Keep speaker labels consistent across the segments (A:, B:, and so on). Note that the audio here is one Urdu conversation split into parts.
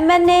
A: MNA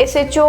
A: SHO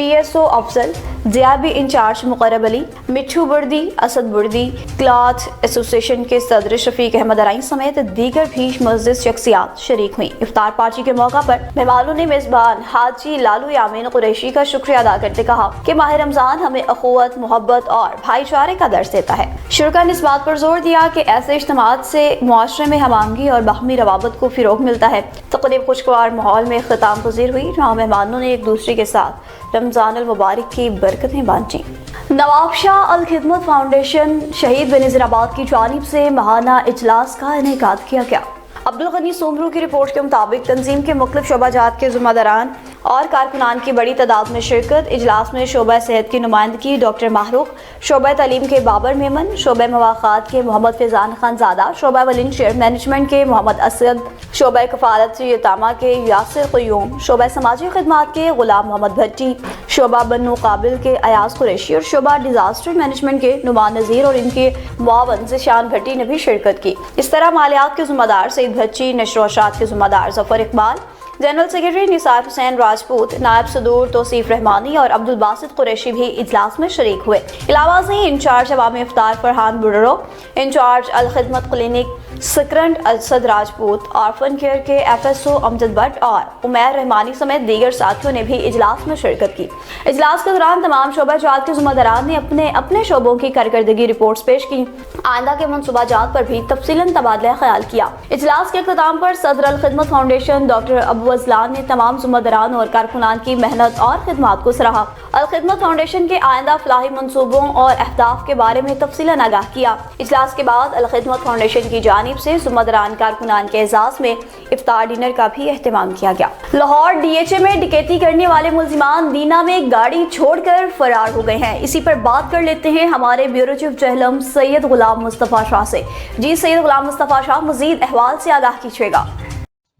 A: PSO افضل, DIB انچارج مقرب علی, مٹھو بردی, اسد بردی, کلاتھ ایسوسیشن کے صدر شفیق احمد ارائی سمیت دیگر بھی معزز شخصیات شریک ہوئیں. افطار پارٹی کے موقع پر مہمانوں نے میزبان حاجی لالو یامین قریشی کا شکریہ ادا کرتے کہا کہ ماہ رمضان ہمیں اخوت, محبت اور بھائی چارے کا درس دیتا ہے. شرکا نے اس بات پر زور دیا کہ ایسے اجتماعات سے معاشرے میں ہم آہنگی اور باہمی روابط کو فروغ ملتا ہے. تقریب خوشگوار ماحول میں اختتام پذیر ہوئی, جہاں مہمانوں نے ایک دوسرے کے ساتھ رمضان المبارک کی برکتیں بانٹیں. نواب شاہ الخدمت فاؤنڈیشن شہید بنظیر آباد کی جانب سے ماہانہ اجلاس کا انعقاد کیا گیا. عبدالغنی سومرو کی رپورٹ کے مطابق تنظیم کے مختلف شعبہ جات کے ذمہ داران اور کارکنان کی بڑی تعداد میں شرکت. اجلاس میں شعبہ صحت کی نمائندگی ڈاکٹر ماہروخ, شعبہ تعلیم کے بابر میمن, شعبہ مواخات کے محمد فیضان خان زادہ, شعبہ ولنٹیئر مینجمنٹ کے محمد اسد, شعبہ کفالت یتامہ کے یاسر قیوم, شعبہ سماجی خدمات کے غلام محمد بھٹی, شعبہ بنو قابل کے ایاز قریشی اور شعبہ ڈیزاسٹر مینجمنٹ کے نعمان نذیر اور ان کے معاون ذیشان بھٹی نے بھی شرکت کی. اس طرح مالیات کے ذمہ دار سعید بھٹی, نشر و اشاعت کے ذمہ دار ظفر اقبال, جنرل سیکرٹری نثار حسین راجپوت, نائب صدور توصیف رحمانی اور عبد الباسط قریشی بھی اجلاس میں شریک ہوئے. علاوہ ازیں انچارج عوامی افطار Farhan Budro, incharge Alkhidmat clinic Sakrand Asad Rajput, orphan care کے FSO امجد بٹ اور عمیر رحمانی سمیت دیگر ساتھیوں نے بھی اجلاس میں شرکت کی. اجلاس کے دوران تمام شعبہ جات کے ذمہ داران نے اپنے اپنے شعبوں کی کارکردگی رپورٹس پیش کی. آئندہ کے منصوبہ جات پر بھی تفصیلاً تبادلہ خیال کیا. اجلاس کے اختتام پر صدر الخدمت فاؤنڈیشن ڈاکٹر ابو ازلان نے تمام ذمہ داران اور کارکنان کی محنت اور خدمات کو سراہا. الخدمت فاؤنڈیشن کے آئندہ فلاحی منصوبوں اور اہداف کے بارے میں تفصیلاً آگاہ کیا. اجلاس کے بعد الخدمت فاؤنڈیشن کی جانب سے ذمہ داران کارکنان کے اعزاز میں افطار ڈنر کا بھی اہتمام کیا گیا. لاہور DHA میں ڈکیتی کرنے والے ملزمان دینا میں گاڑی چھوڑ کر فرار ہو گئے ہیں. اسی پر بات کر لیتے ہیں ہمارے بیورو چیف جہلم سید غلام مصطفیٰ شاہ سے. جی سید غلام مصطفیٰ شاہ, مزید احوال سے آگاہ کیجیے گا.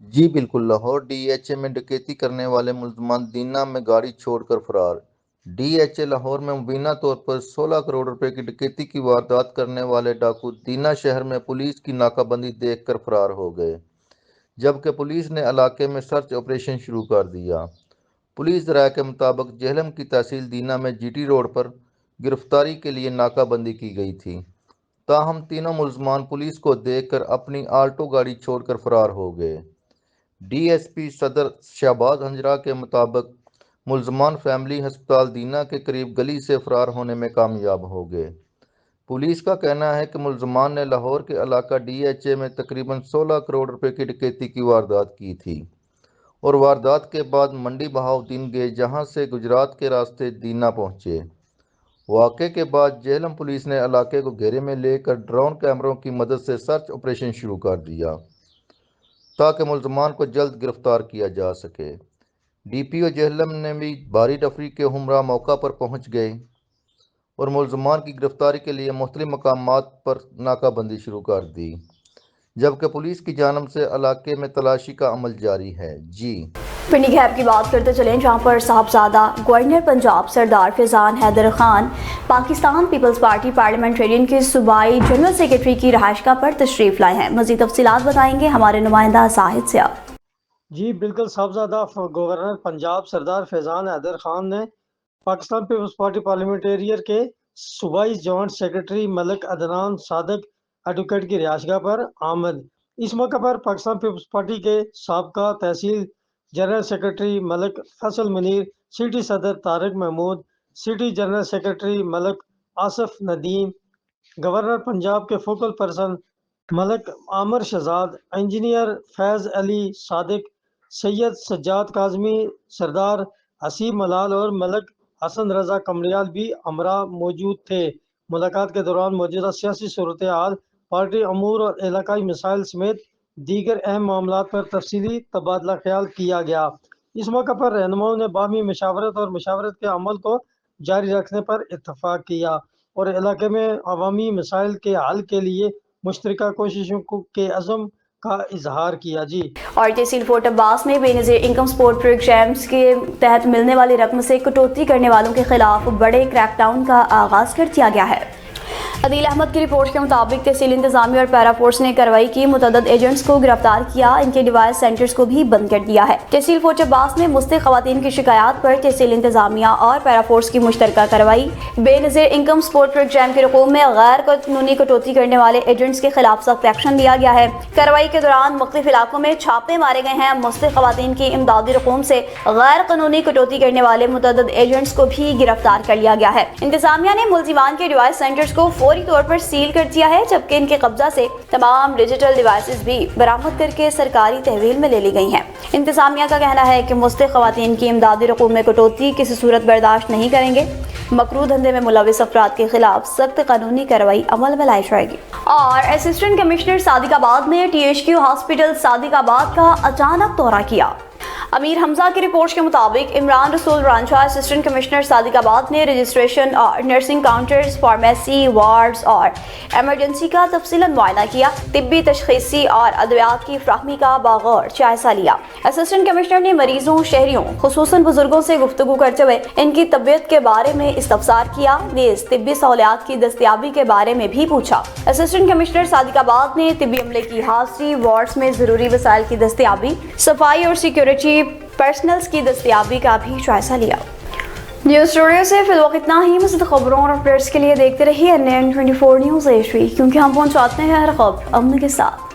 B: جی بالکل. لاہور DHA میں ڈکیتی کرنے والے ملزمان دینا میں گاڑی چھوڑ کر فرار. DHA لاہور میں مبینہ طور پر 16 کروڑ روپے کی ڈکیتی کی واردات کرنے والے ڈاکو دینا شہر میں پولیس کی ناکہ بندی دیکھ کر فرار ہو گئے, جبکہ پولیس نے علاقے میں سرچ آپریشن شروع کر دیا. پولیس ذرائع کے مطابق جہلم کی تحصیل دینا میں GT روڈ پر گرفتاری کے لیے ناکہ بندی کی گئی تھی. تاہم تینوں ملزمان پولیس کو دیکھ کر اپنی آلٹو گاڑی چھوڑ کر فرار ہو گئے. DSP صدر شہباز ہنجرا کے مطابق ملزمان فیملی ہسپتال دینا کے قریب گلی سے فرار ہونے میں کامیاب ہو گئے. پولیس کا کہنا ہے کہ ملزمان نے لاہور کے علاقہ DHA میں تقریباً 16 کروڑ روپے کی ڈکیتی کی واردات کی تھی اور واردات کے بعد منڈی بہاؤدین گئے, جہاں سے گجرات کے راستے دینا پہنچے. واقعے کے بعد جہلم پولیس نے علاقے کو گھیرے میں لے کر ڈرون کیمروں کی مدد سے سرچ آپریشن شروع کر دیا تاکہ ملزمان کو جلد گرفتار کیا جا سکے. DPO جہلم نے بھی بھاری ڈفری کے ہمراہ موقع پر پہنچ گئے اور ملزمان کی گرفتاری کے لیے مختلف مقامات پر ناکہ بندی شروع کر دی, جبکہ پولیس کی جانب سے علاقے میں تلاشی کا عمل جاری ہے. جی
A: پنڈی گھیب کی بات کرتے چلیں, جہاں پر صاحبزادہ governor Punjab Sardar Faizan Haider Khan Pakistan peoples party parliamentarian کے صوبائی جنرل سیکرٹری کی رہائشگاہ پر تشریف لائے ہیں. مزید تفصیلات بتائیں گے ہمارے نمائندہ زاہد سے.
C: جی بالکل. صاحبزادہ گورنر پنجاب سردار فیضان حیدر خان نے پاکستان پیپلز پارٹی پارلیمنٹرین کے صوبائی جوائنٹ سیکرٹری ملک عدنان صادق ایڈوکیٹ کی رہائشگاہ پر آمد. اس موقع پر پاکستان پیپلز پارٹی کے سابقہ تحصیل general secretary Malik Faisal Munir, city صدر Tariq Mahmood, city general secretary Malik Asif Nadeem, governor Punjab کے focal person Malik Amir Shahzad, engineer Faiz Ali Sadiq, Syed Sajjad Kazmi, Sardar Haseeb ملال اور ملک حسن رضا کمریال بھی ہمراہ موجود تھے. ملاقات کے دوران موجودہ سیاسی صورتحال, پارٹی امور اور علاقائی مسائل سمیت دیگر اہم معاملات پر تفصیلی تبادلہ خیال کیا گیا. اس موقع پر رہنماؤں نے باہمی مشاورت اور مشاورت کے عمل کو جاری رکھنے پر اتفاق کیا اور علاقے میں عوامی مسائل کے حل کے لیے مشترکہ کوششوں کے عزم کا اظہار کیا. جی
A: اور تحصیل فورٹ عباس میں بے نظیر انکم سپورٹ پروگرامز کے تحت ملنے والی رقم سے کٹوتی کرنے والوں کے خلاف بڑے کریک ڈاؤن کا آغاز کر دیا گیا ہے. عدیل احمد کی رپورٹ کے مطابق تحصیل انتظامیہ اور پیرا فورس نے کارروائی کی، متعدد ایجنٹس کو گرفتار کیا، ان کے ڈیوائس سینٹرز کو بھی بند کر دیا ہے۔ تحصیل فوج عباس میں مستحق خواتین کی شکایات پر تحصیل انتظامیہ اور پیرا فورس کی مشترکہ کارروائی۔ بے نظیر انکم سپورٹ پروگرام کے رقوم میں غیر قانونی کٹوتی کرنے والے ایجنٹس کے خلاف سخت ایکشن لیا گیا ہے۔ کارروائی کے دوران مختلف علاقوں میں چھاپے مارے گئے ہیں۔ مستحق خواتین کی امدادی رقوم سے غیر قانونی کٹوتی کرنے والے متعدد ایجنٹس کو بھی گرفتار کر لیا گیا ہے۔ انتظامیہ نے ملزمان کے ڈیوائس سینٹرز کو فوری طور پر سیل کر دیا ہے، جبکہ ان کے قبضہ سے تمام ڈیجیٹل ڈیوائسز بھی برآمد کر کے سرکاری تحویل میں لے لی گئی ہیں۔ انتظامیہ کا کہنا ہے کہ مستحق خواتین کی امدادی رقوم میں کٹوتی کسی صورت برداشت نہیں کریں گے۔ مکروہ دھندے میں ملوث افراد کے خلاف سخت قانونی کارروائی عمل میں لائی جائے گی۔ اور اسسٹنٹ کمشنر صادق آباد نے ٹی ایچ کیو ہاسپٹل صادق آباد کا اچانک دورہ کیا۔ امیر حمزہ کی رپورٹ کے مطابق عمران رسول رانجھا اسسٹنٹ کمشنر صادق آباد نے رجسٹریشن اور نرسنگ کاؤنٹرز، فارمیسی، وارڈز اور ایمرجنسی کا تفصیلاً معائنہ کیا، طبی تشخیصی اور ادویات کی فراہمی کا باغور جائزہ لیا۔ اسسٹنٹ کمشنر نے مریضوں، شہریوں خصوصاً بزرگوں سے گفتگو کرتے ہوئے ان کی طبیعت کے بارے میں استفسار کیا، نیز طبی سہولیات کی دستیابی کے بارے میں بھی پوچھا۔ اسسٹنٹ کمشنر صادق آباد نے طبی عملے کی حاضری، وارڈز میں ضروری وسائل کی دستیابی، صفائی اور سیکیورٹی پرسنلز کی دستیابی کا بھی جائزہ لیا۔ نیوز اسٹوڈیو سے فی الوقت اتنا ہی۔ مزید خبروں اور اپڈیٹس کے لیے دیکھتے رہیے NN24 نیوز ایشوی، کیونکہ ہم پہنچاتے ہیں ہر خبر امن کے ساتھ۔